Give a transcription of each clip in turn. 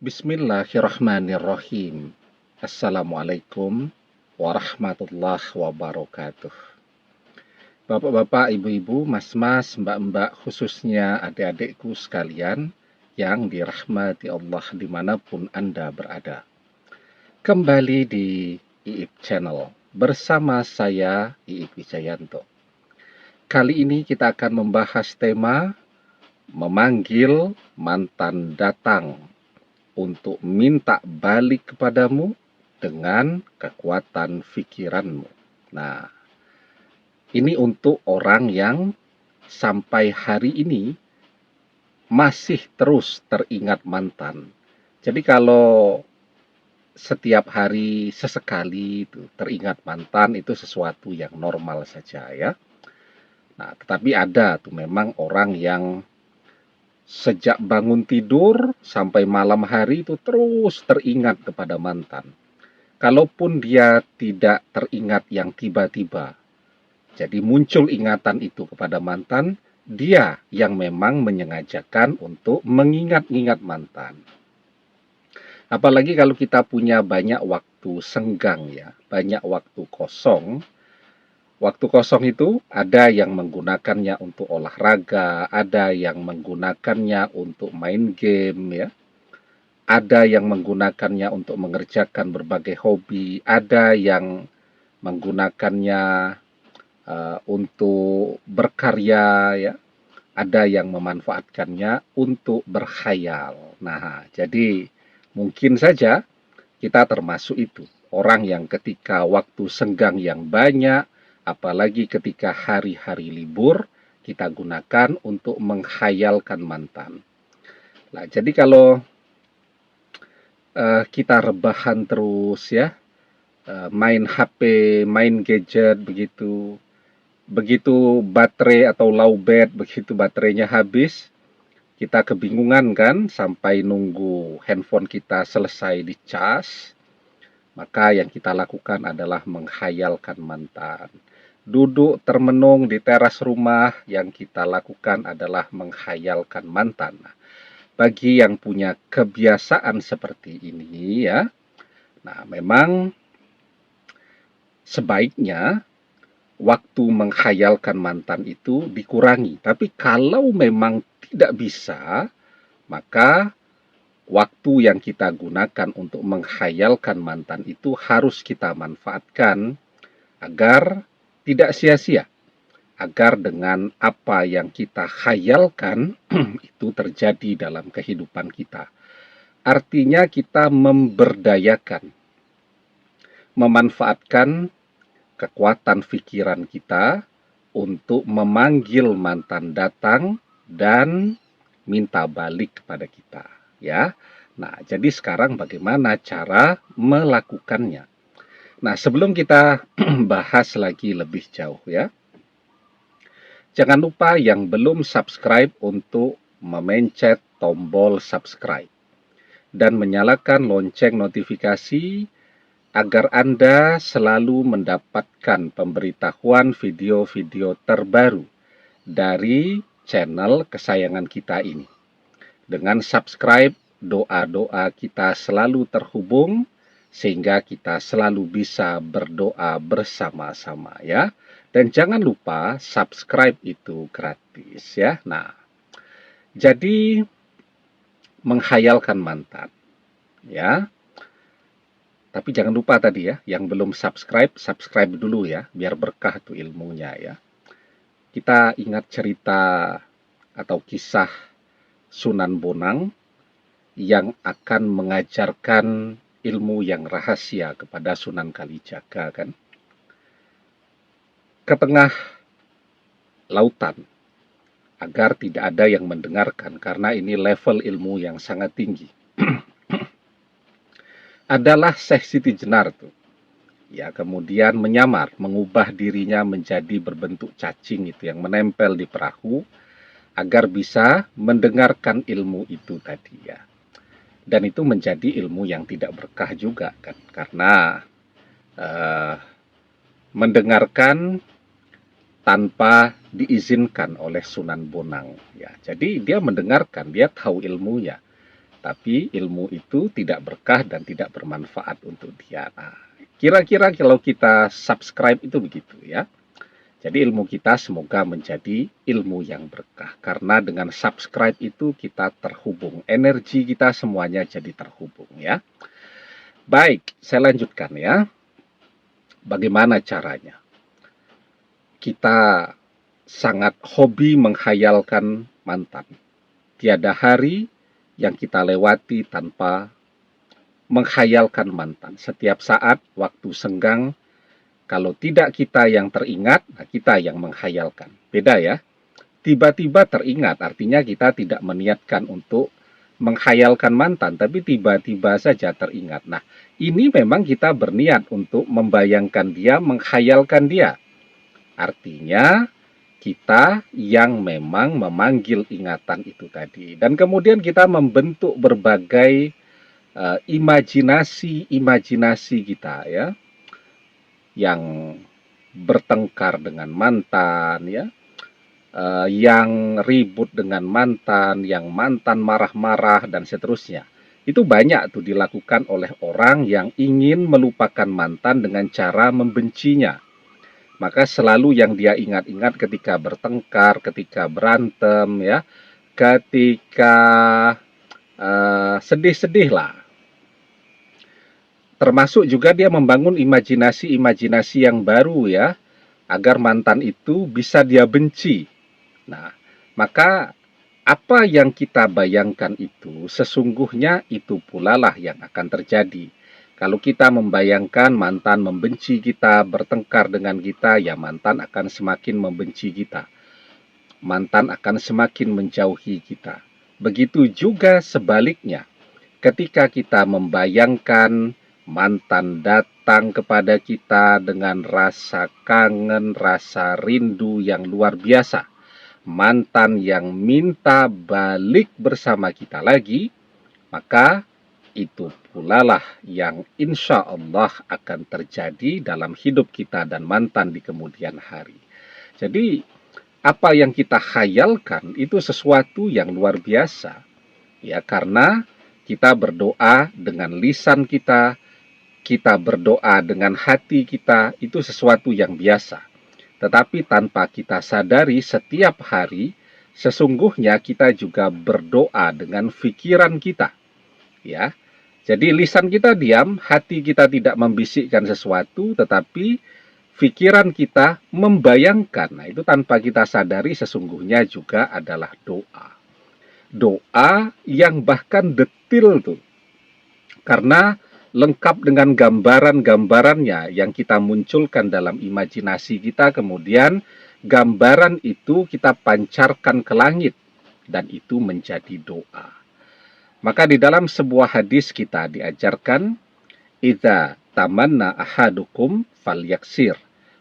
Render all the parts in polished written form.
Bismillahirrahmanirrahim. Assalamualaikum warahmatullahi wabarakatuh. Bapak-bapak, ibu-ibu, mas-mas, mbak-mbak, khususnya adik-adikku sekalian yang dirahmati Allah dimanapun Anda berada. Kembali di Iip Channel bersama saya Iip Wijayanto. Kali ini kita akan membahas tema memanggil mantan datang untuk minta balik kepadamu dengan kekuatan pikiranmu. Nah, ini untuk orang yang sampai hari ini masih terus teringat mantan. Jadi kalau setiap hari sesekali itu teringat mantan itu sesuatu yang normal saja ya. Nah, tetapi ada tuh memang orang yang sejak bangun tidur sampai malam hari itu terus teringat kepada mantan. Kalaupun dia tidak teringat yang tiba-tiba, jadi muncul ingatan itu kepada mantan, dia yang memang menyengajakan untuk mengingat-ingat mantan. Apalagi kalau kita punya banyak waktu senggang ya, banyak waktu kosong. Waktu kosong itu ada yang menggunakannya untuk olahraga, ada yang menggunakannya untuk main game ya. Ada yang menggunakannya untuk mengerjakan berbagai hobi, ada yang menggunakannya untuk berkarya ya. Ada yang memanfaatkannya untuk berkhayal. Nah, jadi mungkin saja kita termasuk itu. Orang yang ketika waktu senggang yang banyak, apalagi ketika hari-hari libur, kita gunakan untuk menghayalkan mantan. Nah, jadi kalau kita rebahan terus ya, main HP, main gadget begitu baterai atau lowbat, begitu baterainya habis, kita kebingungan kan sampai nunggu handphone kita selesai dicas. Maka yang kita lakukan adalah menghayalkan mantan. Duduk termenung di teras rumah, yang kita lakukan adalah menghayalkan mantan. Bagi yang punya kebiasaan seperti ini ya, nah memang sebaiknya waktu menghayalkan mantan itu dikurangi. Tapi kalau memang tidak bisa, maka waktu yang kita gunakan untuk menghayalkan mantan itu harus kita manfaatkan agar tidak sia-sia. Agar dengan apa yang kita khayalkan itu terjadi dalam kehidupan kita. Artinya kita memberdayakan, memanfaatkan kekuatan pikiran kita untuk memanggil mantan datang dan minta balik kepada kita ya. Nah, jadi sekarang bagaimana cara melakukannya? Nah, sebelum kita bahas lagi lebih jauh ya, jangan lupa yang belum subscribe untuk memencet tombol subscribe dan menyalakan lonceng notifikasi agar Anda selalu mendapatkan pemberitahuan video-video terbaru dari channel kesayangan kita ini. Dengan subscribe, doa-doa kita selalu terhubung sehingga kita selalu bisa berdoa bersama-sama ya. Dan jangan lupa subscribe itu gratis ya. Nah, jadi menghayalkan mantan ya. Tapi jangan lupa tadi ya, yang belum subscribe, subscribe dulu ya, biar berkah tuh ilmunya ya. Kita ingat cerita atau kisah Sunan Bonang yang akan mengajarkan ilmu yang rahasia kepada Sunan Kalijaga kan. Ke tengah lautan, agar tidak ada yang mendengarkan, karena ini level ilmu yang sangat tinggi. Adalah Syekh Siti Jenar tuh. Ya, kemudian menyamar, mengubah dirinya menjadi berbentuk cacing itu yang menempel di perahu agar bisa mendengarkan ilmu itu tadi ya. Dan itu menjadi ilmu yang tidak berkah juga kan, karena mendengarkan tanpa diizinkan oleh Sunan Bonang ya. Jadi dia mendengarkan, dia tahu ilmunya, tapi ilmu itu tidak berkah dan tidak bermanfaat untuk dia. Nah, kira-kira kalau kita subscribe itu begitu ya. Jadi ilmu kita semoga menjadi ilmu yang berkah. Karena dengan subscribe itu kita terhubung. Energi kita semuanya jadi terhubung ya. Baik, saya lanjutkan ya. Bagaimana caranya? Kita sangat hobi menghayalkan mantan. Tiada hari yang kita lewati tanpa menghayalkan mantan. Setiap saat, waktu senggang, kalau tidak kita yang teringat, nah kita yang menghayalkan. Beda ya. Tiba-tiba teringat, artinya kita tidak meniatkan untuk menghayalkan mantan, tapi tiba-tiba saja teringat. Nah, ini memang kita berniat untuk membayangkan dia, menghayalkan dia. Artinya, kita yang memang memanggil ingatan itu tadi. Dan kemudian kita membentuk berbagai imajinasi kita ya, yang bertengkar dengan mantan ya, yang ribut dengan mantan, yang mantan marah-marah dan seterusnya. Itu banyak tuh dilakukan oleh orang yang ingin melupakan mantan dengan cara membencinya. Maka selalu yang dia ingat-ingat ketika bertengkar, ketika berantem ya, ketika sedih-sedih lah. Termasuk juga dia membangun imajinasi-imajinasi yang baru ya, agar mantan itu bisa dia benci. Nah, maka apa yang kita bayangkan itu sesungguhnya itu pula lah yang akan terjadi. Kalau kita membayangkan mantan membenci kita, bertengkar dengan kita, ya mantan akan semakin membenci kita. Mantan akan semakin menjauhi kita. Begitu juga sebaliknya. Ketika kita membayangkan mantan datang kepada kita dengan rasa kangen, rasa rindu yang luar biasa, mantan yang minta balik bersama kita lagi, maka itu pula lah yang insya Allah akan terjadi dalam hidup kita dan mantan di kemudian hari. Jadi apa yang kita khayalkan itu sesuatu yang luar biasa ya, karena kita berdoa dengan lisan kita, kita berdoa dengan hati kita, itu sesuatu yang biasa. Tetapi tanpa kita sadari setiap hari, sesungguhnya kita juga berdoa dengan pikiran kita. Ya. Jadi lisan kita diam, hati kita tidak membisikkan sesuatu, tetapi pikiran kita membayangkan. Nah, itu tanpa kita sadari sesungguhnya juga adalah doa. Doa yang bahkan detil tuh. Karena lengkap dengan gambaran-gambarannya yang kita munculkan dalam imajinasi kita, kemudian gambaran itu kita pancarkan ke langit, dan itu menjadi doa. Maka di dalam sebuah hadis kita diajarkan, idza tamanna ahadukum falyaksir,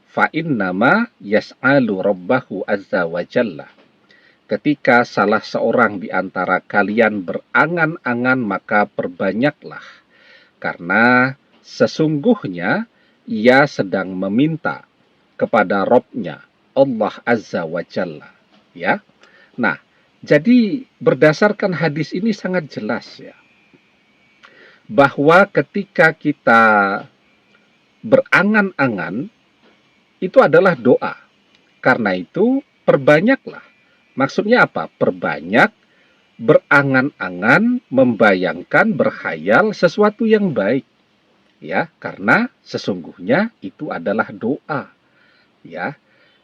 fa innama yas'alu rabbahu azza wa jalla. Ketika salah seorang di antara kalian berangan-angan, maka perbanyaklah, karena sesungguhnya ia sedang meminta kepada Robnya, Allah Azza wa Jalla. Ya. Nah, jadi berdasarkan hadis ini sangat jelas ya, bahwa ketika kita berangan-angan, itu adalah doa. Karena itu, perbanyaklah. Maksudnya apa? Perbanyak berangan-angan, membayangkan, berkhayal sesuatu yang baik. Ya, karena sesungguhnya itu adalah doa. Ya.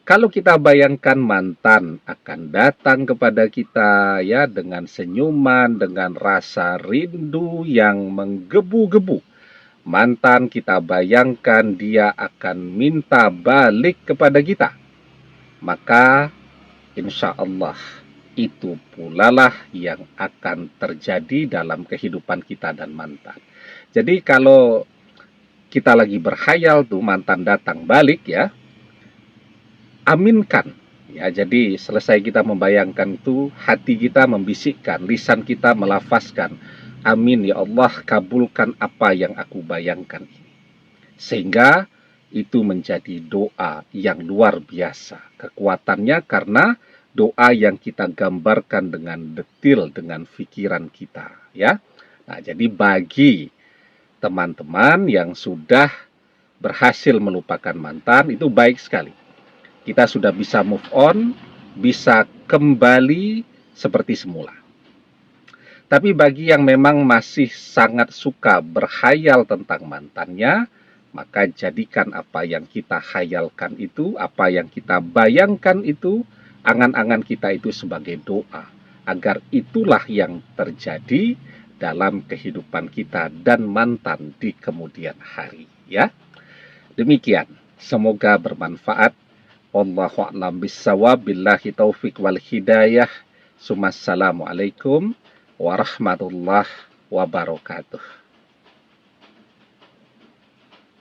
Kalau kita bayangkan mantan akan datang kepada kita ya dengan senyuman, dengan rasa rindu yang menggebu-gebu. Mantan kita bayangkan dia akan minta balik kepada kita. Maka insya Allah itu pula lah yang akan terjadi dalam kehidupan kita dan mantan. Jadi kalau kita lagi berkhayal tuh mantan datang balik ya, aminkan. Ya, jadi selesai kita membayangkan itu, hati kita membisikkan, lisan kita melafazkan, amin ya Allah, kabulkan apa yang aku bayangkan ini. Sehingga itu menjadi doa yang luar biasa. Kekuatannya karena doa yang kita gambarkan dengan detail dengan pikiran kita, ya. Nah, jadi bagi teman-teman yang sudah berhasil melupakan mantan, itu baik sekali. Kita sudah bisa move on, bisa kembali seperti semula. Tapi bagi yang memang masih sangat suka berhayal tentang mantannya, maka jadikan apa yang kita hayalkan itu, apa yang kita bayangkan itu, angan-angan kita itu sebagai doa, agar itulah yang terjadi dalam kehidupan kita dan mantan di kemudian hari, ya. Demikian, semoga bermanfaat. Wallahu a'lam bishawab, billahi taufik wal hidayah. Assalamualaikum warahmatullahi wabarakatuh.